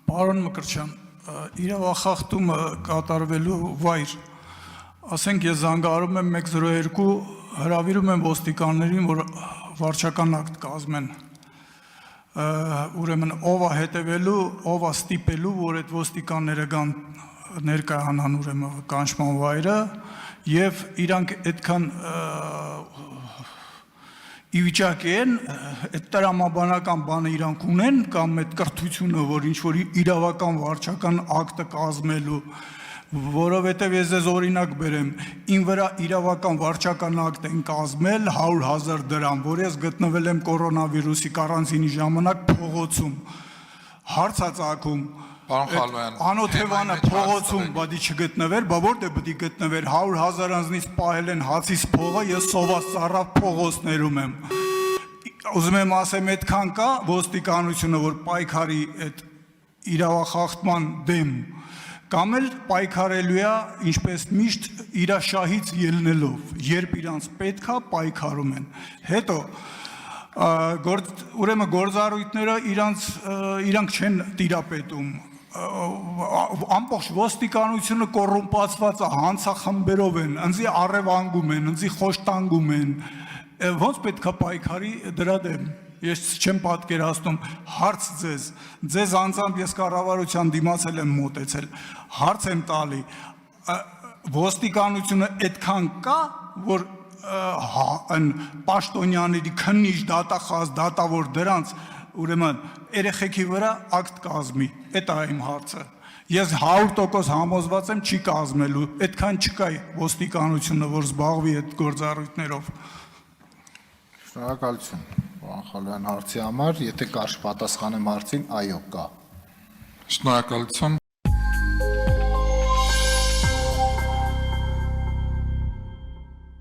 Պարոն Մկրտչյան, իրավախախտումը կատարվելու վայր, ասենք ես զանգահարում եմ 102, հրավիրում եմ ոստիկաններին, որ վարչական ակտ կազմեն, ուրեմն ով է հետևելու, ով է ստիպելու, որ այդ ոստիկանները գան ներկայանան ուրեմն կանչման վայրը եւ իրանք այդքան ի վիճակի են այդ տրամաբանական բանը իրանք ունեն կամ այդ կրթությունը, որ ինչ որ իրավական վարչական ակտը կազմելու, որովհետև ես ձեզ օրինակ բերեմ, ին վրա իրավական վարչական ակտ են կազմել 100,000 դրամ, որ ես գտնվել եմ կորոնավիրուսի կարանտինի ժամանակ փողոցում, հարց է ծագում, անօթևանը փողոցում բադի չգտնվեր, բա որտե պետք է գտնվեր 100,000 անձնից պահել են հացից փողը, ես սոված ծառավ փողոցներում եմ։ Ուզում եմ ասեմ, այդքան կա ոստիկանությունը, որ պայքարի այդ իրավախախտման դեմ, կամ էլ պայքարելու է, ինչպես միշտ իր շահից ելնելով, երբ իրանց պետք է պայքարում են։ Հետո ուրեմն գործառույթները իրանք չեն տիրապետում, ամբողջ ոստիկանությունը կոռումպացված է, հանցախմբերով են, ընձի առևանգում են, ընձի խոշտանգում են, ոնց պետք է պայքարի դրա դեմ, ես չեմ պատկերացնում, հարց ձեզ անձամբ ես կառավարության դիմացել եմ մոտեցել, հարց եմ տալի, ոստիկանությունը այդքան կա, որ պաշտոնյաների քննիչ դատախազ, դատավոր դրանց ուրեմն երեխեքի վրա ակտ կազմի, այդ է իմ հարցը, ես 100% համոզված եմ չի կազմելու, այդքան չկա ոստիկանությունը, որ զբաղվի այդ գործառույթներով։ Շնորհակալություն, պարոն Խալոյան հարցի համար, եթե կարճ պատասխանեմ հարցին, այո, կա։ Շնորհակալություն։